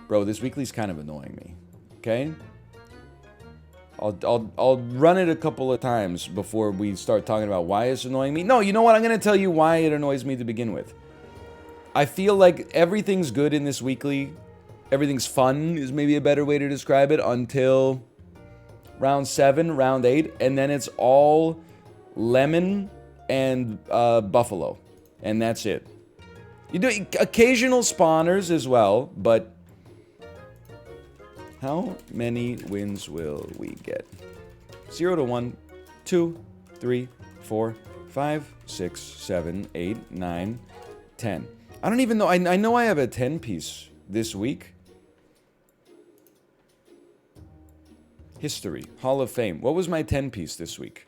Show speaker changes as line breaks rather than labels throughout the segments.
Bro, this weekly's kind of annoying me. Okay? I'll run it a couple of times before we start talking about why it's annoying me. No, you know what? I'm going to tell you why it annoys me to begin with. I feel like everything's good in this weekly. Everything's fun is maybe a better way to describe it until round 7, round 8. And then it's all lemon and buffalo. And that's it. You do occasional spawners as well, but how many wins will we get? 0 to 1, 2, 3, 4, 5, 6, 7, 8, 9, 10. I don't even know. I know I have a 10 piece this week. History. Hall of Fame. What was my 10 piece this week?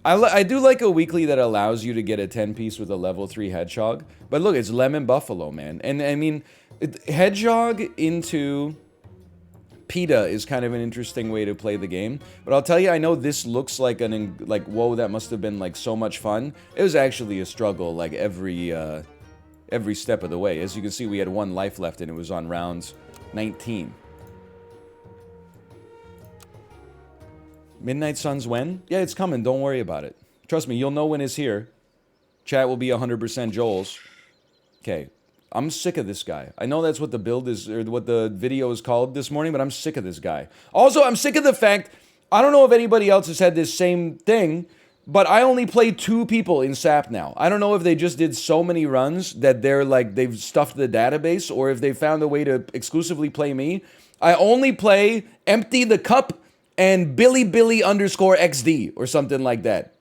I do like a weekly that allows you to get a 10 piece with a level 3 hedgehog. But look, it's lemon buffalo, man. And I mean, hedgehog into pita is kind of an interesting way to play the game. But I'll tell you, I know this looks like whoa, that must have been like so much fun. It was actually a struggle like every step of the way. As you can see, we had 1 life left and it was on rounds 19. Midnight Suns when? Yeah, it's coming. Don't worry about it. Trust me, you'll know when it's here. Chat will be 100% Joel's. Okay. I'm sick of this guy. I know that's what the build is, or what the video is called this morning, but I'm sick of this guy. Also, I'm sick of the fact, I don't know if anybody else has had this same thing, but I only play 2 people in SAP now. I don't know if they just did so many runs that they've stuffed the database, or if they found a way to exclusively play me. I only play Empty the Cup and Billy _ XD or something like that.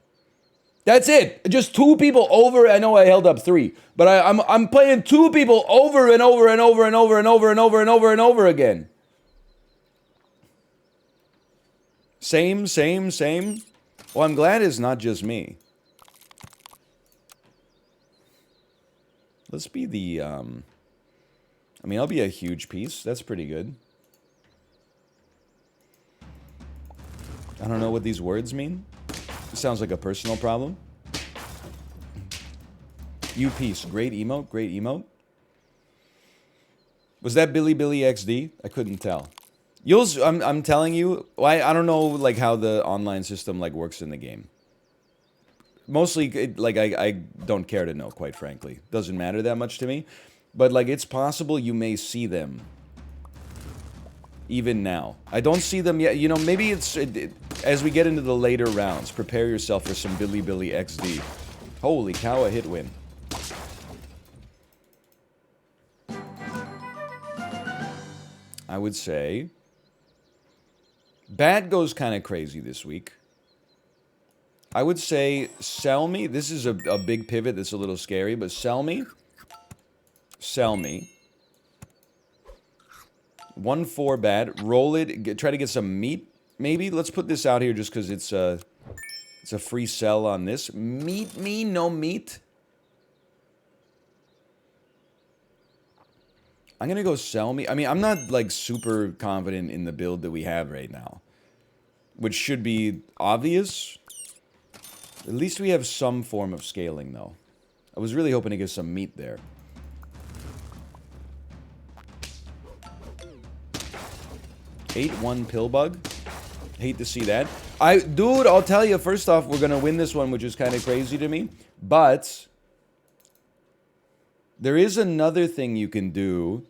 That's it. Just 2 people over. I know I held up 3, but I'm playing 2 people over and over and over and over and over and over and over and over again. Same. Well, I'm glad it's not just me. Let's be the I mean, I'll be a huge piece. That's pretty good. I don't know what these words mean. It sounds like a personal problem. You piece. Great emote. Great emote. Was that Billy XD? I couldn't tell. I'm telling you, I don't know like how the online system like works in the game. Mostly, I don't care to know, quite frankly. Doesn't matter that much to me. But like, it's possible you may see them even now. I don't see them yet. You know, maybe as we get into the later rounds, prepare yourself for some Billy XD. Holy cow, a hit win. I would say Bad goes kind of crazy this week. I would say sell me. This is a big pivot that's a little scary, but sell me. 1-4 bad. Roll it. Try to get some meat. Maybe let's put this out here just because it's a free sell on this. Meet me, no meat. I'm gonna go sell me. I mean, I'm not like super confident in the build that we have right now, which should be obvious. At least we have some form of scaling, though. I was really hoping to get some meat there. Eight 1 pill bug. Hate to see that. Dude, I'll tell you, first off, we're gonna win this one, which is kind of crazy to me. But there is another thing you can do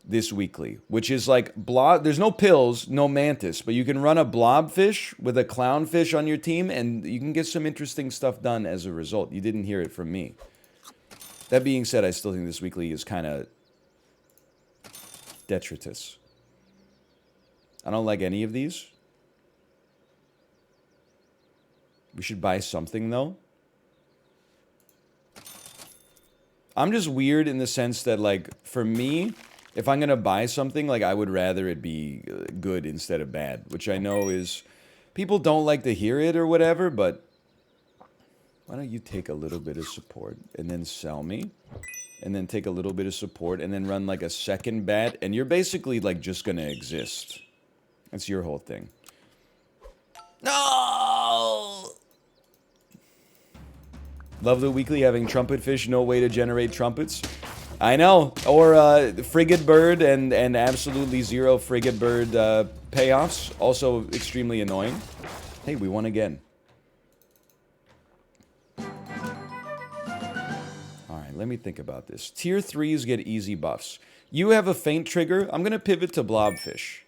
this weekly, which is like blob. There's no pills, no mantis, but you can run a blobfish with a clownfish on your team, and you can get some interesting stuff done as a result. You didn't hear it from me. That being said, I still think this weekly is kind of detritus. I don't like any of these. We should buy something, though. I'm just weird in the sense that, like, for me, if I'm going to buy something, like, I would rather it be good instead of bad, which I know is... People don't like to hear it or whatever, but... Why don't you take a little bit of support and then sell me? And then take a little bit of support and then run, like, a second bat, and you're basically, like, just going to exist. That's your whole thing. No! Love the weekly having trumpet fish, no way to generate trumpets. I know. Or frigate bird and absolutely zero frigate bird payoffs. Also extremely annoying. Hey, we won again. Alright, let me think about this. Tier 3s get easy buffs. You have a faint trigger. I'm going to pivot to blobfish.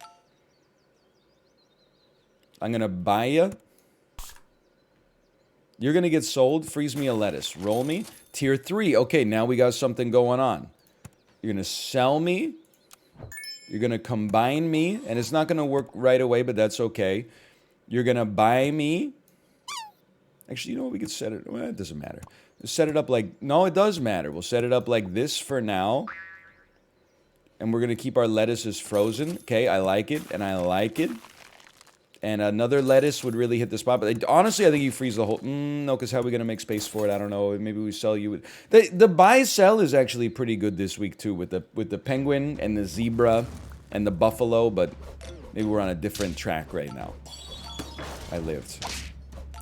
I'm going to buy you. You're going to get sold. Freeze me a lettuce. Roll me. Tier 3. Okay, now we got something going on. You're going to sell me. You're going to combine me. And it's not going to work right away, but that's okay. You're going to buy me. Actually, you know what? We could set it... Well, it doesn't matter. Set it up like... No, it does matter. We'll set it up like this for now. And we're going to keep our lettuces frozen. Okay, I like it. And I like it. And another lettuce would really hit the spot. But honestly, I think you freeze the whole... no, because how are we going to make space for it? I don't know. Maybe we sell you... The buy-sell is actually pretty good this week, too. With the penguin and the zebra and the buffalo. But maybe we're on a different track right now. I lived.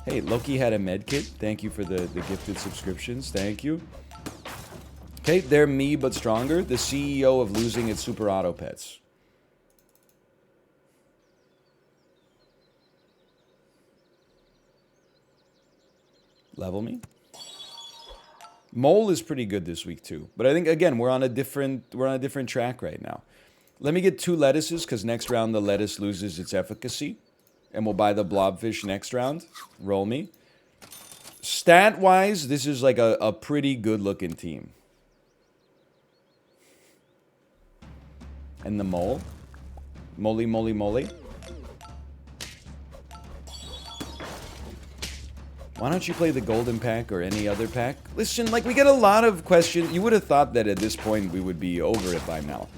Hey, Loki had a med kit. Thank you for the gifted subscriptions. Thank you. Okay, they're me, but stronger. The CEO of losing its super auto pets. Level me. Mole is pretty good this week too, but I think again we're on a different track right now. Let me get 2 lettuces because next round the lettuce loses its efficacy, and we'll buy the blobfish next round. Roll me. Stat wise, this is like a pretty good looking team. And the mole, moly moly moly. Why don't you play the golden pack or any other pack? Listen, like, we get a lot of questions. You would have thought that at this point we would be over it by now.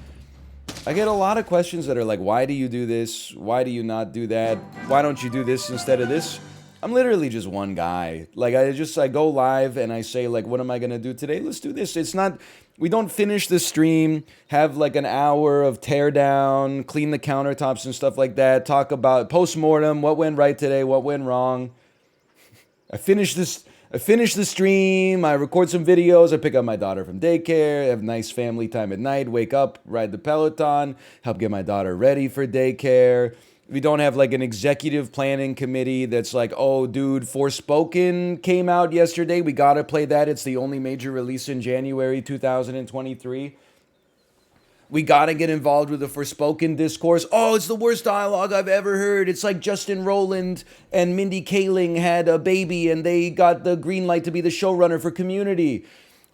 I get a lot of questions that are like, why do you do this? Why do you not do that? Why don't you do this instead of this? I'm literally just one guy. Like, I go live and I say, like, what am I going to do today? Let's do this. It's not... We don't finish the stream, have like an hour of tear down, clean the countertops and stuff like that, talk about post-mortem, what went right today, what went wrong. I finish the stream, I record some videos, I pick up my daughter from daycare, have nice family time at night, wake up, ride the Peloton, help get my daughter ready for daycare. We don't have like an executive planning committee that's like, oh, dude, Forspoken came out yesterday. We got to play that. It's the only major release in January 2023. We got to get involved with the Forspoken discourse. Oh, it's the worst dialogue I've ever heard. It's like Justin Roiland and Mindy Kaling had a baby and they got the green light to be the showrunner for Community.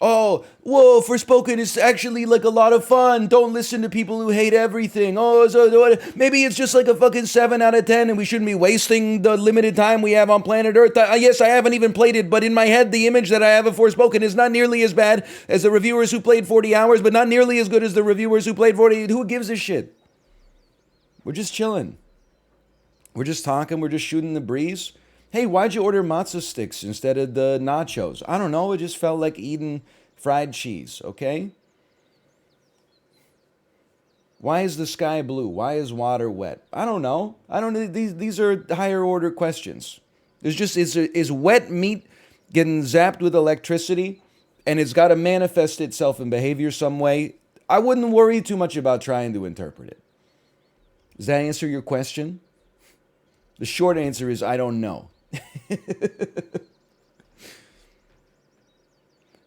Oh, whoa, Forspoken is actually like a lot of fun. Don't listen to people who hate everything. Oh, so maybe it's just like a fucking 7 out of 10 and we shouldn't be wasting the limited time we have on planet Earth. Yes, I haven't even played it, but in my head, the image that I have of Forspoken is not nearly as bad as the reviewers who played 40 hours, but not nearly as good as the reviewers who played 40. Who gives a shit? We're just chilling. We're just talking. We're just shooting the breeze. Hey, why'd you order matzo sticks instead of the nachos? I don't know. It just felt like eating fried cheese, okay? Why is the sky blue? Why is water wet? I don't know. These are higher order questions. There's just, is wet meat getting zapped with electricity and it's got to manifest itself in behavior some way? I wouldn't worry too much about trying to interpret it. Does that answer your question? The short answer is I don't know.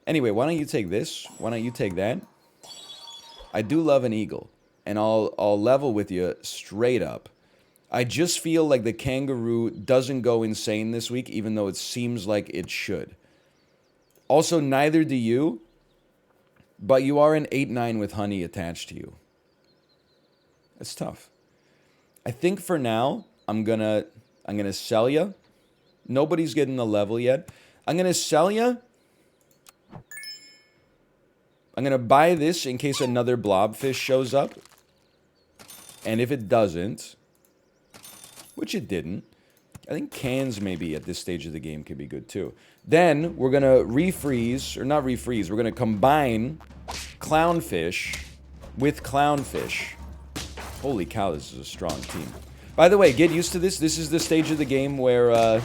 Anyway, why don't you take this? Why don't you take that? I do love an eagle, and I'll level with you straight up. I just feel like the kangaroo doesn't go insane this week, even though it seems like it should. Also, neither do you, but you are an 8-9 with honey attached to you. That's tough. I think for now, I'm gonna sell you. Nobody's getting the level yet. I'm gonna sell you. I'm gonna buy this in case another blobfish shows up. And if it doesn't, which it didn't, I think cans maybe at this stage of the game could be good too. Then we're gonna refreeze, or not refreeze, we're gonna combine clownfish with clownfish. Holy cow, this is a strong team. By the way, get used to this. This is the stage of the game where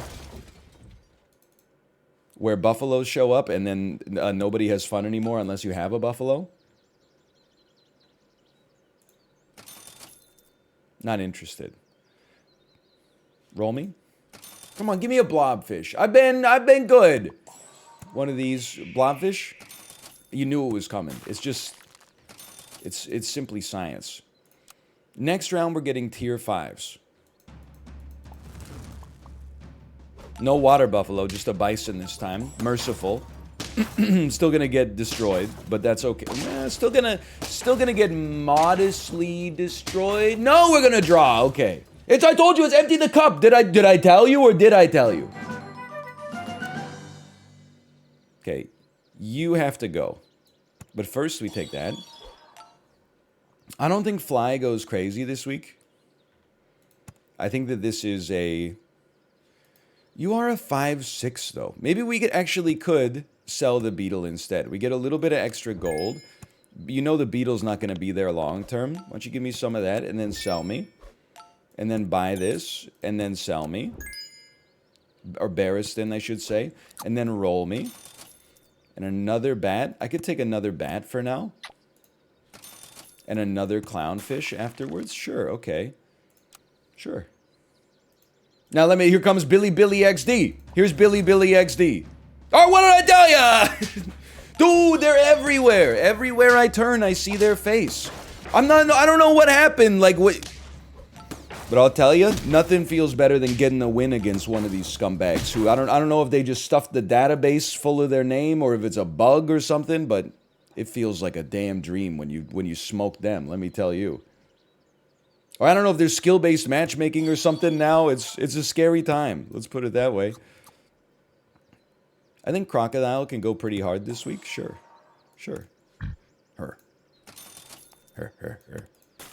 buffaloes show up and then nobody has fun anymore unless you have a buffalo. Not interested. Roll me. Come on, give me a blobfish. I've been good. One of these blobfish. You knew it was coming. It's just, it's simply science. Next round, we're getting tier 5s. No water buffalo, just a bison this time. Merciful. Still gonna get destroyed, but that's okay. Still gonna get modestly destroyed. No, we're gonna draw. Okay. I told you it's empty the cup. Did I tell you or did I tell you? Okay. You have to go. But first we take that. I don't think Fly goes crazy this week. I think that this is a... You are a 5/6 though. Maybe we could sell the beetle instead. We get a little bit of extra gold. You know the beetle's not going to be there long term. Why don't you give me some of that and then sell me? And then buy this and then sell me. Or Barristan, I should say. And then roll me. And another bat. I could take another bat for now. And another clownfish afterwards. Sure, okay. Sure. Now here comes Billy XD. Here's Billy XD. Oh, what did I tell ya? Dude, they're everywhere. Everywhere I turn, I see their face. I don't know what happened. Like, what? But I'll tell you, nothing feels better than getting a win against one of these scumbags who, I don't know if they just stuffed the database full of their name or if it's a bug or something, but it feels like a damn dream when you smoke them, let me tell you. Or I don't know if there's skill-based matchmaking or something now. It's a scary time. Let's put it that way. I think Crocodile can go pretty hard this week. Sure. Sure. Her.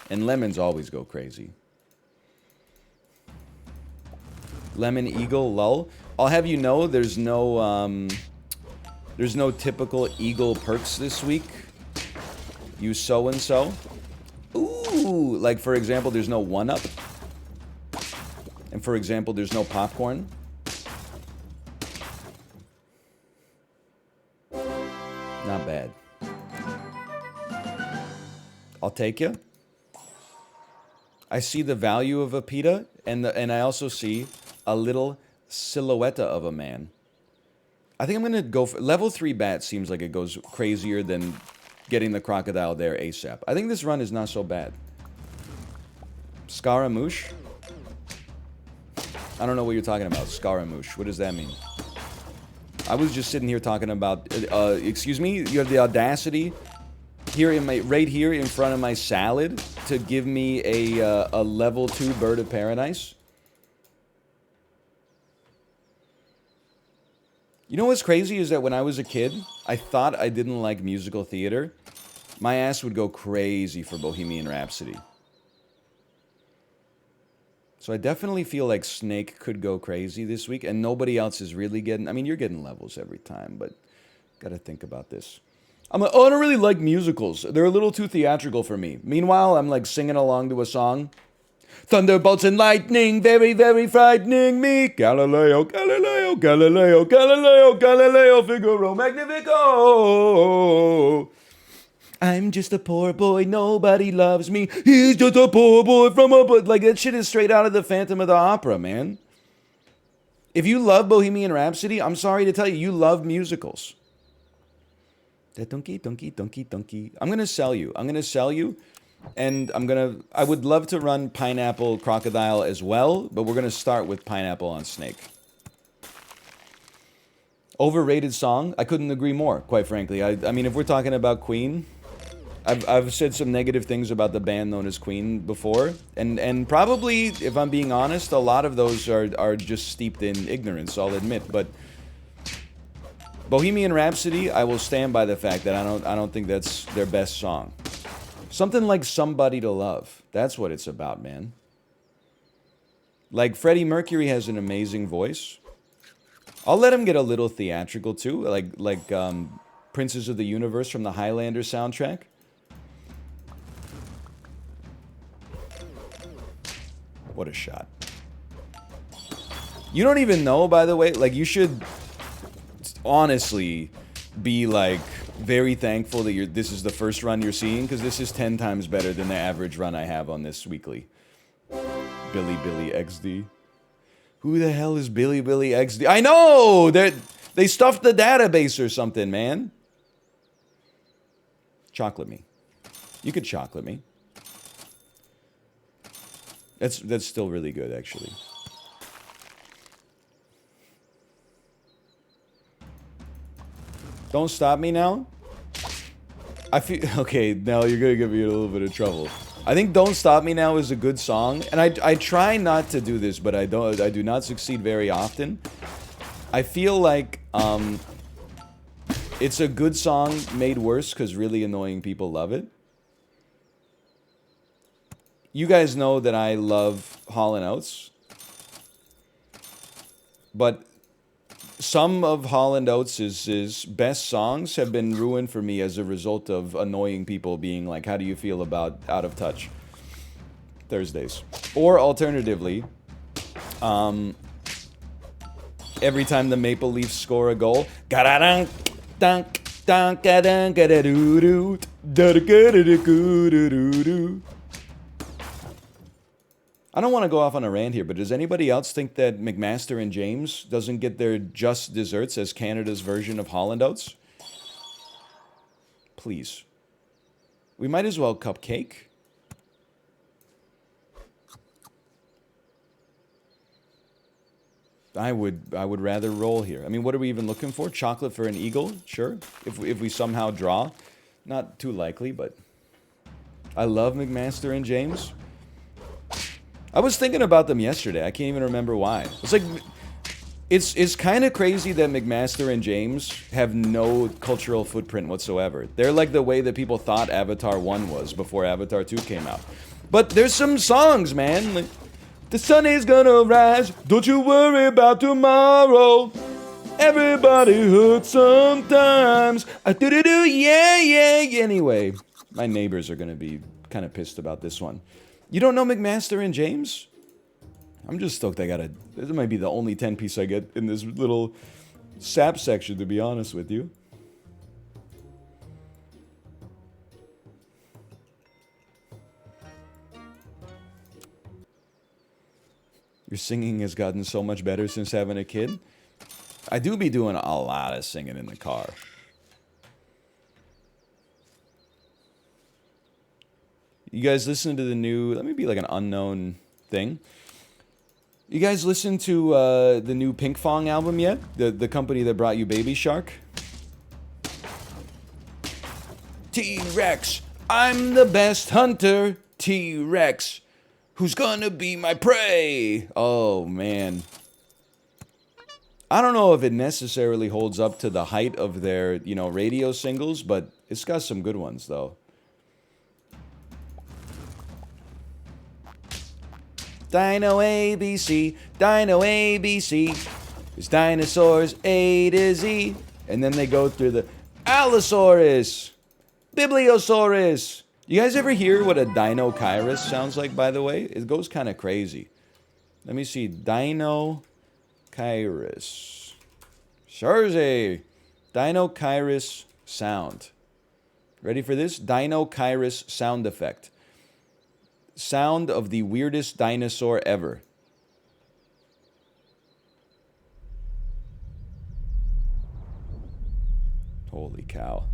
And lemons always go crazy. Lemon Eagle lull. I'll have you know there's no typical Eagle perks this week. You so-and-so. Ooh, like for example, there's no 1-up. And for example, there's no popcorn. Not bad. I'll take you. I see the value of a pita, and I also see a little silhouette of a man. I think I'm gonna go for level 3 bat. Seems like it goes crazier than getting the crocodile there ASAP. I think this run is not so bad. Scaramouche? I don't know what you're talking about. Scaramouche. What does that mean? I was just sitting here talking about... excuse me? You have the audacity here in my... Right here in front of my salad to give me a level 2 bird of paradise? You know what's crazy is that when I was a kid, I thought I didn't like musical theater. My ass would go crazy for Bohemian Rhapsody. So I definitely feel like Snake could go crazy this week, and nobody else is really getting... I mean, you're getting levels every time, but gotta think about this. I'm like, oh, I don't really like musicals. They're a little too theatrical for me. Meanwhile, I'm like singing along to a song. Thunderbolts and lightning, very, very frightening me. Galileo, Galileo, Galileo, Galileo, Galileo, Figaro, Magnifico. I'm just a poor boy, nobody loves me. He's just a poor boy from a... Like, that shit is straight out of the Phantom of the Opera, man. If you love Bohemian Rhapsody, I'm sorry to tell you, you love musicals. That donkey, donkey, donkey, donkey. I'm gonna sell you. And I would love to run Pineapple Crocodile as well, but we're gonna start with Pineapple on Snake. Overrated song? I couldn't agree more, quite frankly. I mean, if we're talking about Queen, I've said some negative things about the band known as Queen before, and probably, if I'm being honest, a lot of those are just steeped in ignorance, I'll admit, but Bohemian Rhapsody, I will stand by the fact that I don't think that's their best song. Something like Somebody to Love. That's what it's about, man. Like, Freddie Mercury has an amazing voice. I'll let him get a little theatrical, too. Like Princes of the Universe from the Highlander soundtrack. What a shot. You don't even know, by the way, like, you should honestly be, like, very thankful that this is the first run you're seeing, because this is 10 times better than the average run I have on this weekly. Billy XD. Who the hell is Billy XD? I know! They stuffed the database or something, man. Chocolate me. You could chocolate me. That's still really good, actually. Don't stop me now. I feel okay. Now you're gonna give me a little bit of trouble. I think "Don't Stop Me Now" is a good song, and I try not to do this, but I do not succeed very often. I feel like it's a good song made worse because really annoying people love it. You guys know that I love Hall & Oates, but some of Hall & Oates' best songs have been ruined for me as a result of annoying people being like, how do you feel about Out of Touch Thursdays? Or alternatively, every time the Maple Leafs score a goal, I don't want to go off on a rant here, but does anybody else think that McMaster and James doesn't get their just desserts as Canada's version of Hall & Oates? Please. We might as well cupcake. I would rather roll here. I mean, what are we even looking for? Chocolate for an eagle? Sure. If we somehow draw. Not too likely, but I love McMaster and James. I was thinking about them yesterday. I can't even remember why. It's like, it's kind of crazy that McMaster and James have no cultural footprint whatsoever. They're like the way that people thought Avatar 1 was before Avatar 2 came out. But there's some songs, man. Like, the sun is gonna rise, don't you worry about tomorrow. Everybody hurts sometimes. Yeah. Anyway, my neighbors are gonna be kind of pissed about this one. You don't know McMaster and James? I'm just stoked I got a... This might be the only 10-piece I get in this little sap section, to be honest with you. Your singing has gotten so much better since having a kid. I do be doing a lot of singing in the car. You guys listen to the new... Let me be like an unknown thing. You guys listen to the new Pink Fong album yet? The company that brought you Baby Shark? T-Rex, I'm the best hunter. T-Rex, who's gonna be my prey? Oh, man. I don't know if it necessarily holds up to the height of their, you know, radio singles, but it's got some good ones, though. Dino ABC, Dino ABC. There's dinosaurs A to Z. And then they go through the Allosaurus, Bibliosaurus. You guys ever hear what a Dino-Kyrus sounds like, by the way? It goes kind of crazy. Let me see. Dino-Kyrus. Shurzy. Dino-Kyrus sound. Ready for this? Dino-Kyrus sound effect. Sound of the weirdest dinosaur ever. Holy cow.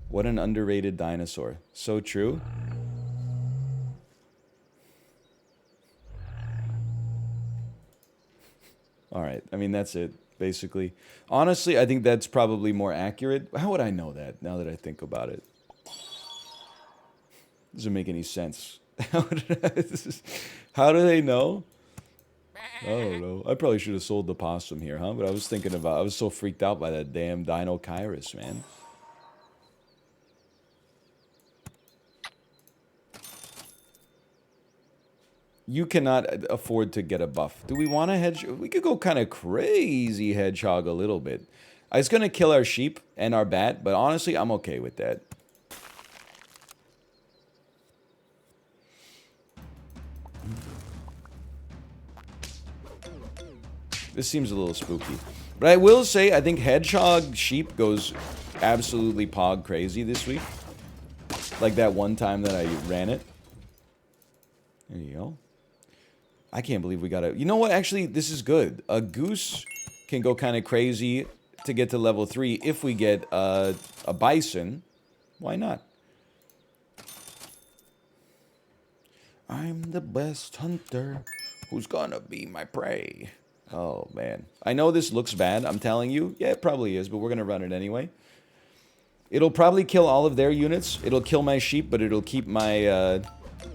What an underrated dinosaur. So true. Alright, I mean, that's it, basically. Honestly, I think that's probably more accurate. How would I know that, now that I think about it? Doesn't make any sense. How do they know? I don't know. I probably should have sold the possum here, huh? But I was thinking about... I was so freaked out by that damn Dino-Kyrus, man. You cannot afford to get a buff. Do we want a hedgehog? We could go kind of crazy hedgehog a little bit. It's going to kill our sheep and our bat, but honestly, I'm okay with that. This seems a little spooky. But I will say, I think hedgehog sheep goes absolutely pog crazy this week. Like that one time that I ran it. There you go. I can't believe we got a... You know what? Actually, this is good. A goose can go kind of crazy to get to level 3 if we get a bison. Why not? I'm the best hunter. Who's gonna be my prey? Oh, man. I know this looks bad, I'm telling you. Yeah, it probably is, but we're gonna run it anyway. It'll probably kill all of their units. It'll kill my sheep, but it'll keep my,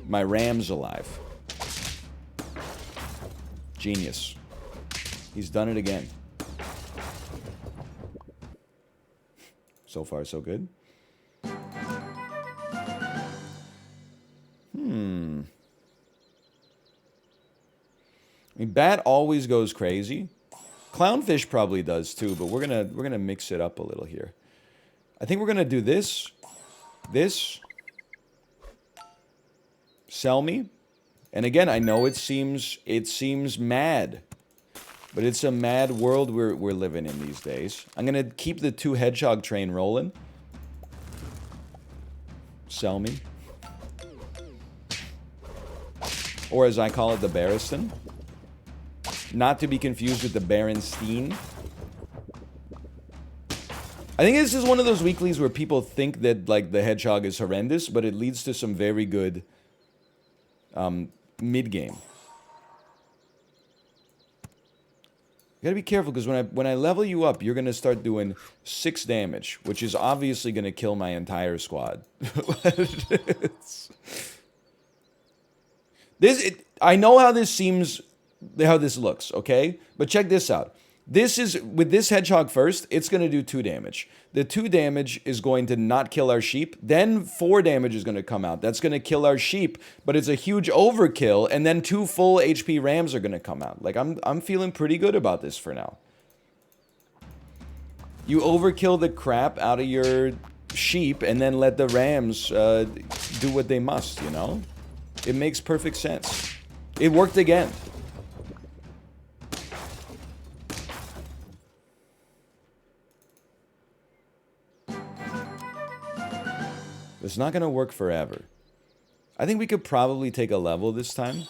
my rams alive. Genius. He's done it again. So far, so good. I mean, bat always goes crazy. Clownfish probably does too, but we're gonna mix it up a little here. I think we're gonna do this, sell me, and again, I know it seems mad, but it's a mad world we're living in these days. I'm gonna keep the 2 hedgehog train rolling. Sell me, or as I call it, the Barristan. Not to be confused with the Berenstein. I think this is one of those weeklies where people think that, like, the hedgehog is horrendous, but it leads to some very good mid-game. You gotta be careful, because when I level you up, you're gonna start doing 6 damage, which is obviously gonna kill my entire squad. I know how this seems... how this looks, okay? But check this out. This is, with this hedgehog first, it's going to do 2 damage. The 2 damage is going to not kill our sheep. Then 4 damage is going to come out. That's going to kill our sheep, but it's a huge overkill. And then 2 full HP rams are going to come out. Like, I'm feeling pretty good about this for now. You overkill the crap out of your sheep and then let the rams do what they must, you know? It makes perfect sense. It worked again. It's not going to work forever. I think we could probably take a level this time.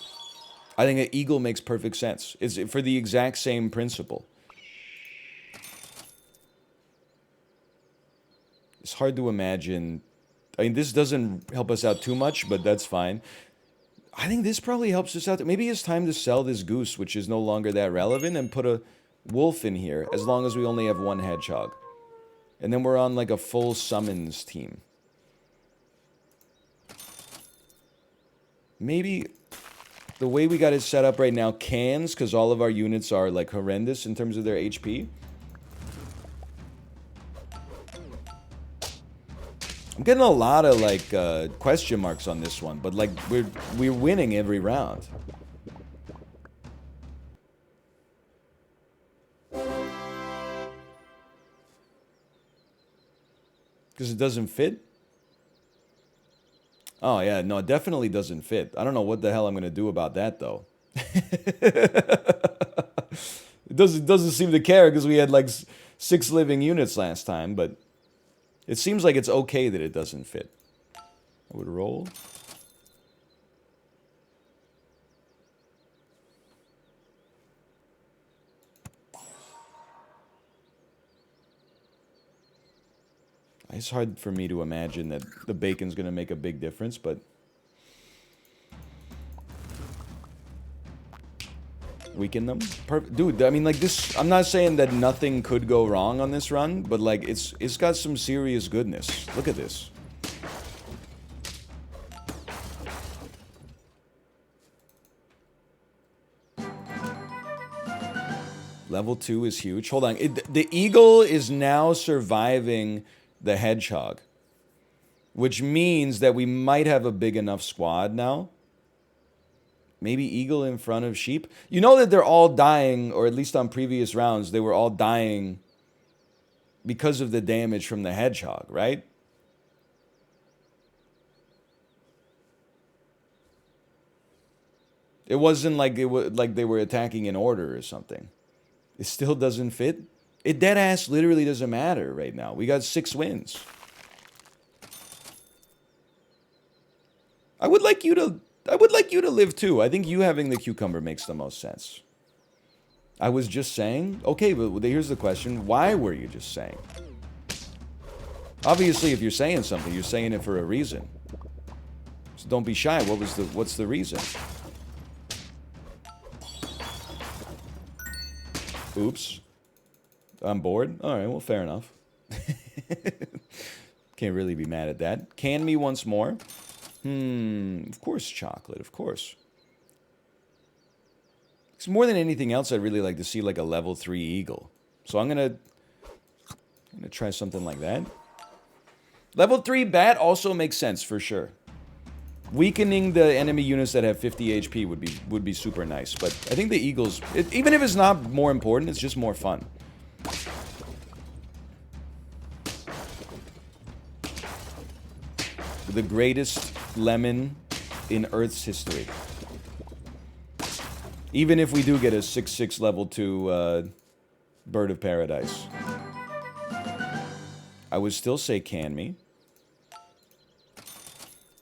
I think an eagle makes perfect sense. It's for the exact same principle. It's hard to imagine. I mean, this doesn't help us out too much, but that's fine. I think this probably helps us out. Maybe it's time to sell this goose, which is no longer that relevant, and put a wolf in here, as long as we only have 1 hedgehog. And then we're on, like, a full summons team. Maybe the way we got it set up right now cans, because all of our units are, like, horrendous in terms of their HP. I'm getting a lot of, like, question marks on this one, but, like, we're winning every round. Because it doesn't fit? Oh, yeah, no, it definitely doesn't fit. I don't know what the hell I'm going to do about that, though. It doesn't seem to care, because we had, like, 6 living units last time, but it seems like it's okay that it doesn't fit. I would roll. It's hard for me to imagine that the bacon's going to make a big difference, but... weaken them? Dude, I mean, like, this... I'm not saying that nothing could go wrong on this run, but, like, it's got some serious goodness. Look at this. Level 2 is huge. Hold on. The eagle is now surviving the hedgehog, which means that we might have a big enough squad now. Maybe eagle in front of sheep. You know that they're all dying, or at least on previous rounds, they were all dying because of the damage from the hedgehog, right? It wasn't like they were attacking in order or something. It still doesn't fit. It dead ass literally doesn't matter right now. We got 6 wins. I would like you to I would like you to live too. I think you having the cucumber makes the most sense. I was just saying? Okay, but here's the question. Why were you just saying? Obviously, if you're saying something, you're saying it for a reason. So don't be shy. What's the reason? Oops. I'm bored? Alright, well, fair enough. Can't really be mad at that. Can me once more? Of course chocolate, of course. Because more than anything else, I'd really like to see like a level 3 eagle. So I'm gonna try something like that. Level 3 bat also makes sense for sure. Weakening the enemy units that have 50 HP would be super nice. But I think the eagles, even if it's not more important, it's just more fun. The greatest lemon in Earth's history. Even if we do get a 6/6 level 2 Bird of Paradise. I would still say can me.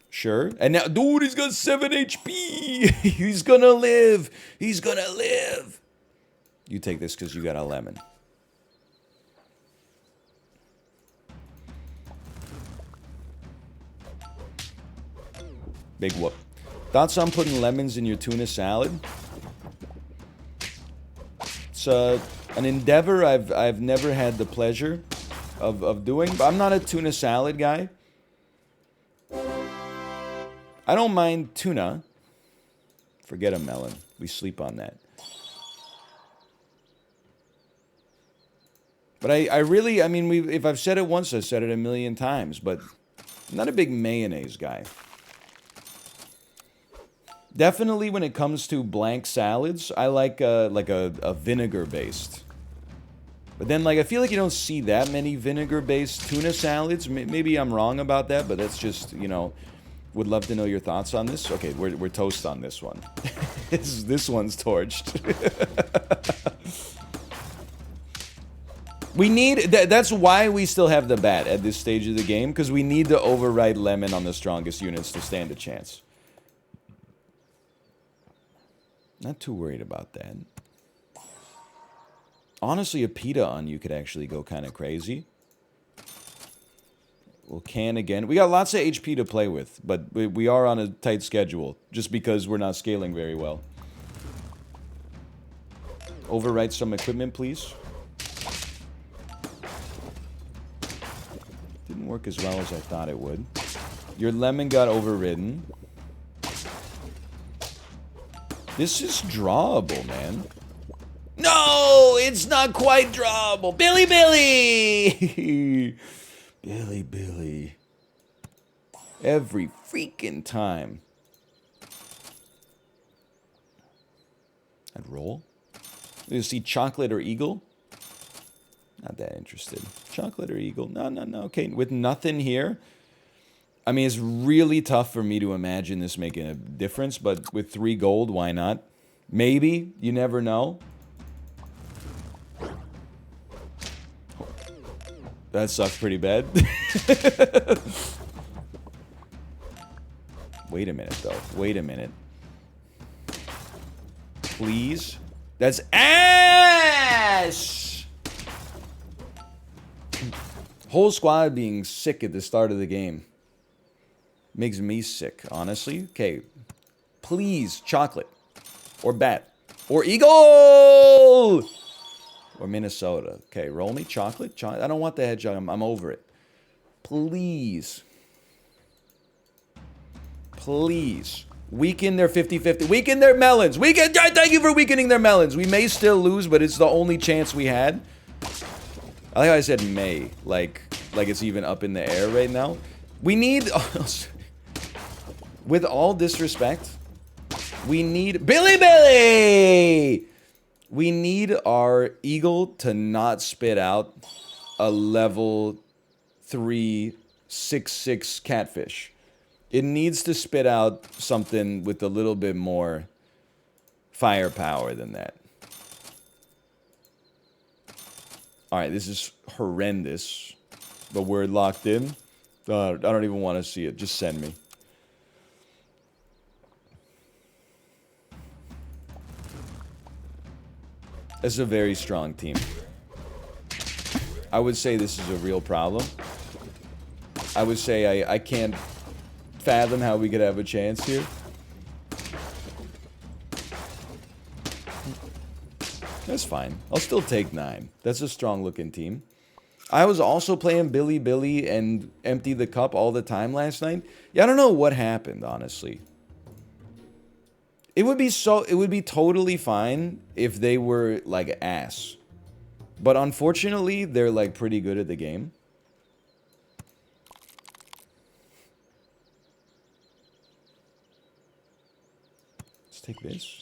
Sure. And now, dude, he's got 7 HP. He's gonna live. He's gonna live. You take this because you got a lemon. Big whoop. Thoughts on putting lemons in your tuna salad? It's an endeavor I've never had the pleasure of doing. But I'm not a tuna salad guy. I don't mind tuna. Forget a melon. We sleep on that. But I really, I mean, if I've said it once, I've said it a million times. But I'm not a big mayonnaise guy. Definitely when it comes to blank salads, I like a vinegar-based. But then, like, I feel like you don't see that many vinegar-based tuna salads. Maybe I'm wrong about that, but that's just, you know, would love to know your thoughts on this. Okay, we're toast on this one. This one's torched. We need, that's why we still have the bat at this stage of the game, because we need to override lemon on the strongest units to stand a chance. Not too worried about that. Honestly, a pita on you could actually go kind of crazy. We'll can again. We got lots of HP to play with, but we are on a tight schedule, just because we're not scaling very well. Overwrite some equipment, please. Didn't work as well as I thought it would. Your lemon got overridden. This is drawable, man. No, it's not quite drawable. Billy! Billy. Every freaking time. I'd roll. You see chocolate or eagle? Not that interested. Chocolate or eagle? No. Okay, with nothing here. I mean, it's really tough for me to imagine this making a difference, but with 3 gold, why not? Maybe. You never know. That sucked pretty bad. Wait a minute, though. Wait a minute. Please? That's ass! Whole squad being sick at the start of the game. Makes me sick, honestly. Okay. Please, chocolate. Or bat. Or eagle! Or Minnesota. Okay, roll me chocolate. I don't want the hedgehog. I'm over it. Please. Please. Weaken their 50-50. Weaken their melons. Thank you for weakening their melons. We may still lose, but it's the only chance we had. I like how I said may. Like it's even up in the air right now. We need... With all disrespect, we need... Billy! We need our eagle to not spit out a level 3 6/6 catfish. It needs to spit out something with a little bit more firepower than that. Alright, this is horrendous. But we're locked in. I don't even want to see it. Just send me. It's a very strong team. I would say this is a real problem. I would say I can't fathom how we could have a chance here. That's fine. I'll still take 9. That's a strong-looking team. I was also playing Billy Billy and Empty the Cup all the time last night. Yeah, I don't know what happened, honestly. It would be totally fine if they were, like, ass. But unfortunately, they're, like, pretty good at the game. Let's take this.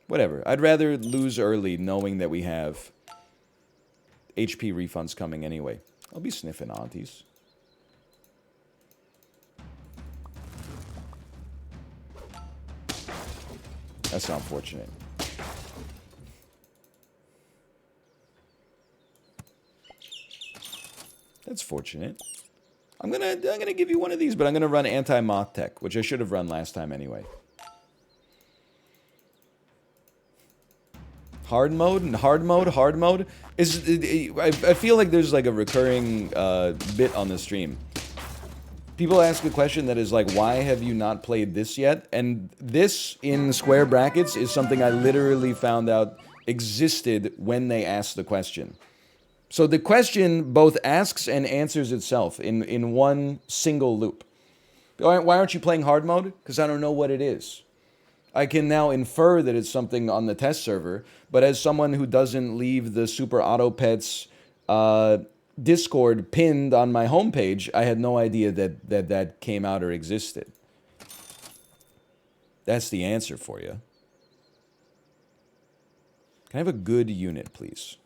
Whatever. I'd rather lose early knowing that we have HP refunds coming anyway. I'll be sniffing aunties. That's unfortunate. That's fortunate. I'm gonna give you one of these, but I'm gonna run anti-moth tech, which I should have run last time anyway. Hard mode is. I feel like there's like a recurring bit on the stream. People ask a question that is like, why have you not played this yet? And this, in square brackets, is something I literally found out existed when they asked the question. So the question both asks and answers itself in one single loop. Why aren't you playing hard mode? Because I don't know what it is. I can now infer that it's something on the test server, but as someone who doesn't leave the Super Auto Pets Discord pinned on my homepage, I had no idea that came out or existed. That's the answer for you. Can I have a good unit, please?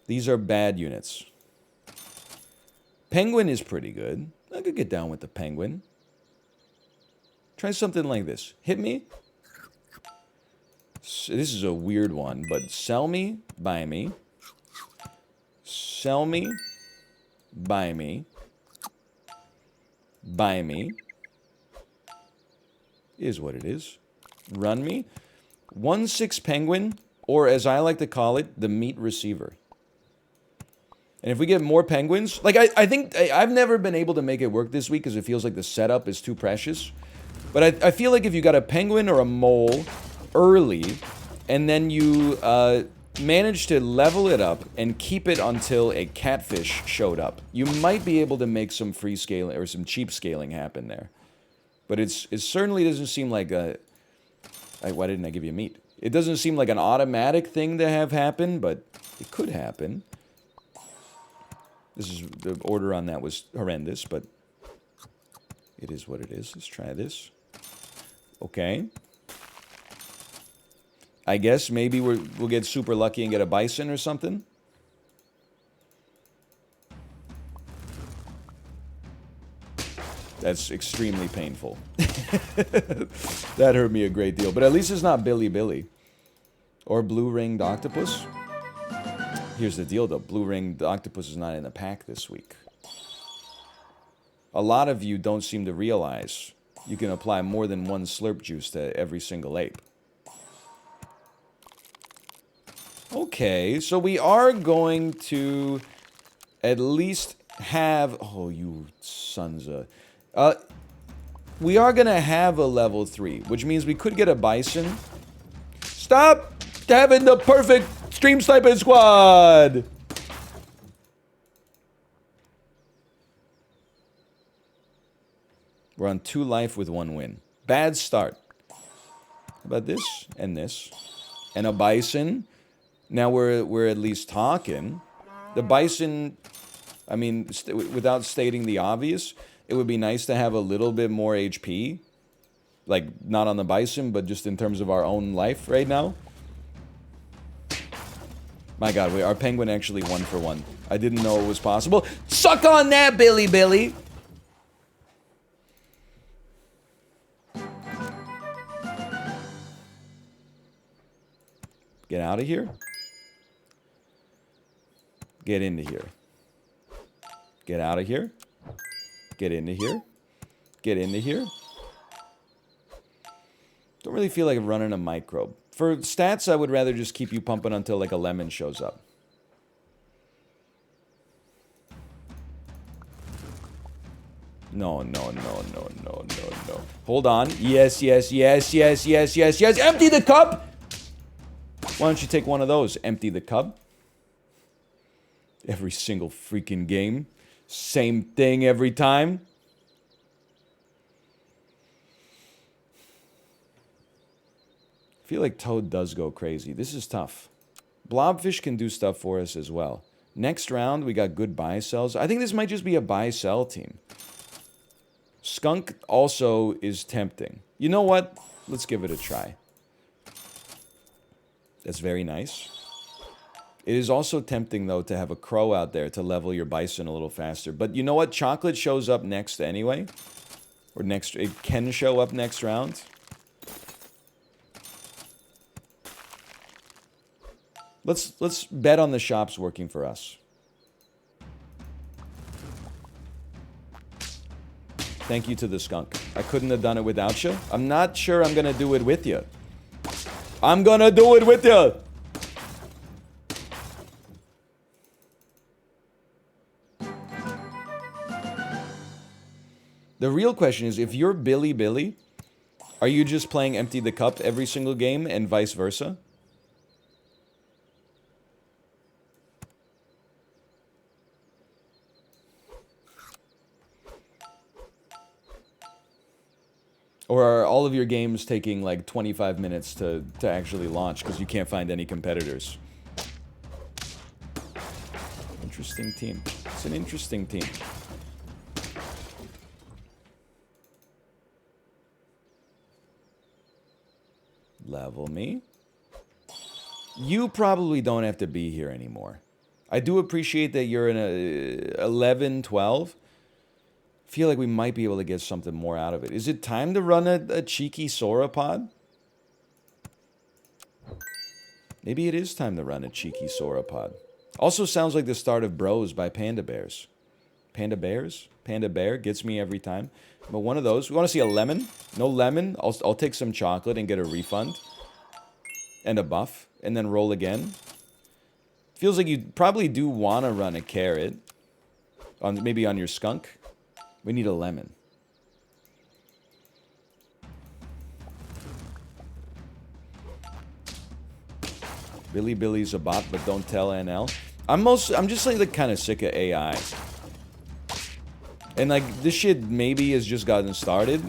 These are bad units. Penguin is pretty good. I could get down with the penguin. Try something like this. Hit me. This is a weird one, but sell me, buy me. Sell me, buy me. Buy me. Is what it is. Run me. 1/6 penguin, or as I like to call it, the meat receiver. And if we get more penguins, like I think I've never been able to make it work this week because it feels like the setup is too precious. But I feel like if you got a penguin or a mole early, and then you manage to level it up and keep it until a catfish showed up, you might be able to make some free scaling or some cheap scaling happen there. But it certainly doesn't seem like a... why didn't I give you meat? It doesn't seem like an automatic thing to have happen, but it could happen. The order on that was horrendous, but it is what it is. Let's try this. Okay. I guess maybe we'll get super lucky and get a bison or something. That's extremely painful. That hurt me a great deal. But at least it's not Billy Billy. Or blue-ringed octopus. Here's the deal, though. Blue-ringed octopus is not in the pack this week. A lot of you don't seem to realize you can apply more than one slurp juice to every single ape. Okay, so we are going to at least have... Oh, you sons of... we are going to have a level 3, which means we could get a bison. Stop having the perfect stream sniping squad! We're on 2 life with 1 win. Bad start. How about this and this? And a bison. Now we're at least talking. The bison, I mean, without stating the obvious, it would be nice to have a little bit more HP. Like, not on the bison, but just in terms of our own life right now. My god, our penguin actually 1 for 1. I didn't know it was possible. Suck on that, Billy Billy! Get out of here. Get into here. Get out of here. Get into here. Get into here. Don't really feel like running a microbe. For stats, I would rather just keep you pumping until like a lemon shows up. No. Hold on. Yes. Empty the cup! Why don't you take one of those? Empty the cup. Every single freaking game. Same thing every time. I feel like Toad does go crazy. This is tough. Blobfish can do stuff for us as well. Next round, we got good buy sells. I think this might just be a buy-sell team. Skunk also is tempting. You know what? Let's give it a try. That's very nice. It is also tempting, though, to have a crow out there to level your bison a little faster. But you know what? Chocolate shows up next anyway. Or next... It can show up next round. Let's bet on the shops working for us. Thank you to the skunk. I couldn't have done it without you. I'm not sure I'm gonna do it with you. I'm gonna do it with you! The real question is, if you're Billy, are you just playing Empty the Cup every single game and vice versa? Or are all of your games taking like 25 minutes to actually launch because you can't find any competitors? Interesting team. It's an interesting team. Level me. You probably don't have to be here anymore. I do appreciate that you're in a 11, 12. Feel like we might be able to get something more out of it. Is it time to run a cheeky sauropod? Maybe it is time to run a cheeky sauropod. Also sounds like the start of Bros by Panda Bears. Panda Bears? Panda Bear gets me every time. But one of those. We want to see a lemon? No lemon? I'll take some chocolate and get a refund. And a buff. And then roll again. Feels like you probably do want to run a carrot. Maybe on your skunk. We need a lemon. Billy's a bot, but don't tell NL. I'm just like kind of sick of AI. And like this shit maybe has just gotten started.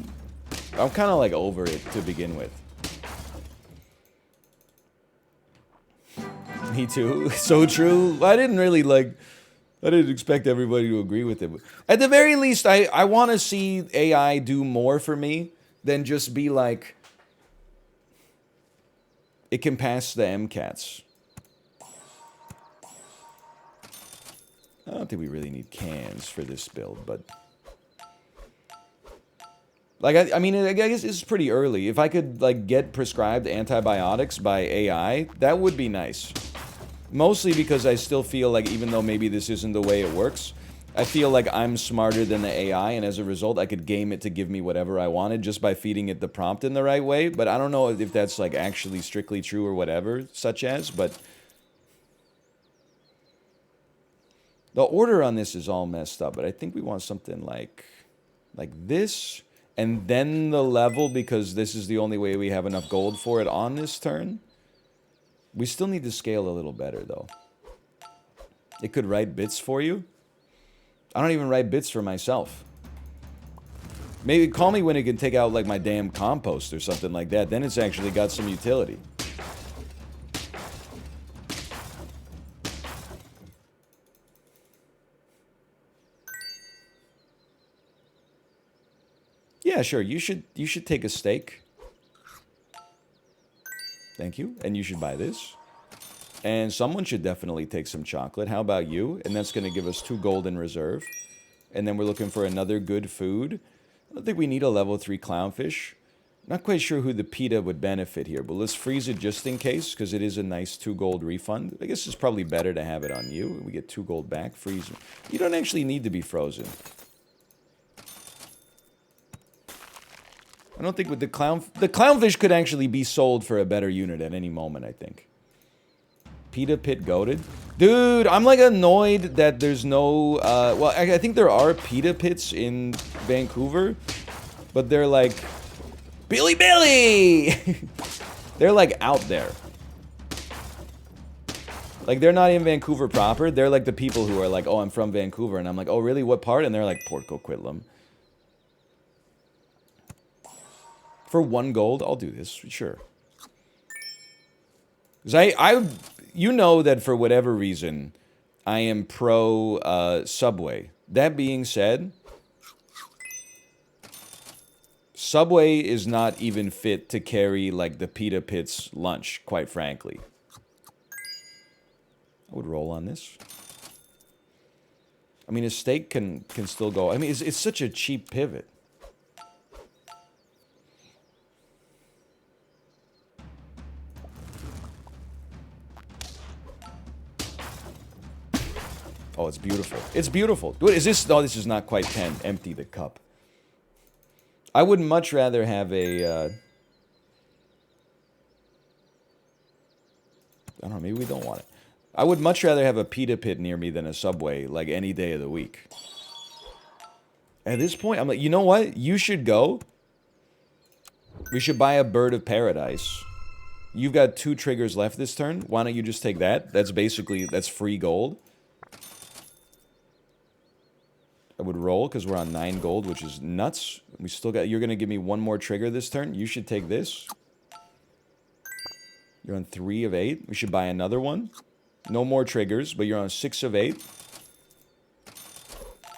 I'm kind of like over it to begin with. Me too. So true. I didn't expect everybody to agree with it. At the very least, I want to see AI do more for me than just be like, it can pass the MCATs. I don't think we really need cans for this build, but... Like, I mean, I guess it's pretty early. If I could, like, get prescribed antibiotics by AI, that would be nice. Mostly because I still feel like, even though maybe this isn't the way it works, I feel like I'm smarter than the AI, and as a result, I could game it to give me whatever I wanted just by feeding it the prompt in the right way. But I don't know if that's, like, actually strictly true or whatever, such as, but... The order on this is all messed up, but I think we want something like this, and then the level, because this is the only way we have enough gold for it on this turn. We still need to scale a little better, though. It could write bits for you. I don't even write bits for myself. Maybe call me when it can take out, like, my damn compost or something like that. Then it's actually got some utility. Yeah, sure. You should take a steak. Thank you. And you should buy this. And someone should definitely take some chocolate. How about you? And that's going to give us 2 gold in reserve. And then we're looking for another good food. I don't think we need a level 3 clownfish. Not quite sure who the pita would benefit here, but let's freeze it just in case, because it is a nice 2 gold refund. I guess it's probably better to have it on you. We get 2 gold back. Freeze. You don't actually need to be frozen. I don't think with the clownfish could actually be sold for a better unit at any moment, I think. Pita pit goated. Dude, I'm like annoyed that there's no, well, I think there are pita pits in Vancouver, but they're like, Billy! They're like out there. Like, they're not in Vancouver proper. They're like the people who are like, oh, I'm from Vancouver. And I'm like, oh, really? What part? And they're like, Port Coquitlam. For 1 gold, I'll do this. Sure. Because you know that for whatever reason, I am pro Subway. That being said, Subway is not even fit to carry, like, the Pita Pit's lunch, quite frankly. I would roll on this. I mean, a steak can still go. I mean, it's such a cheap pivot. Oh, it's beautiful. It's beautiful. What is this? No, this is not quite 10. Empty the cup. I would much rather have a... I don't know, maybe we don't want it. I would much rather have a pita pit near me than a Subway, like, any day of the week. At this point, I'm like, you know what? You should go. We should buy a Bird of Paradise. You've got 2 triggers left this turn. Why don't you just take that? That's basically, that's free gold. I would roll, because we're on 9 gold, which is nuts. We still got, you're going to give me 1 more trigger this turn. You should take this. You're on 3 of 8. We should buy another one. No more triggers, but you're on 6 of 8.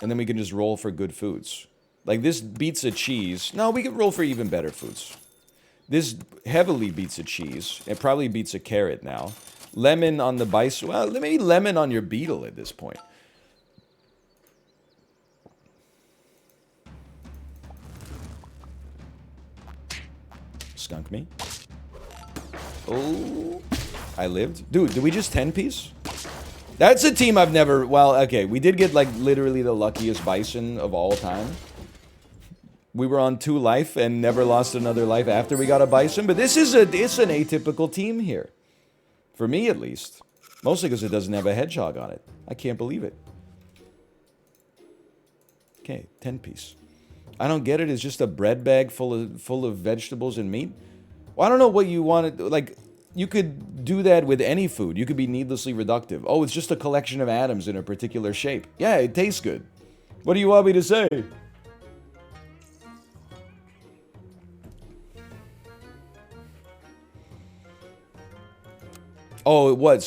And then we can just roll for good foods. Like, this beats a cheese. No, we could roll for even better foods. This heavily beats a cheese. It probably beats a carrot now. Lemon on the bison. Well, maybe lemon on your beetle at this point. Skunk me. Oh, I lived. Dude, did we just 10-piece? That's a team I've never... Well, okay, we did get, like, literally the luckiest bison of all time. We were on 2 life and never lost another life after we got a bison. But this is it's an atypical team here. For me, at least. Mostly because it doesn't have a hedgehog on it. I can't believe it. Okay, 10-piece. I don't get it. It's just a bread bag full of vegetables and meat. Well, I don't know what you wanted. Like, you could do that with any food. You could be needlessly reductive. Oh, it's just a collection of atoms in a particular shape. Yeah, it tastes good. What do you want me to say? Oh, what?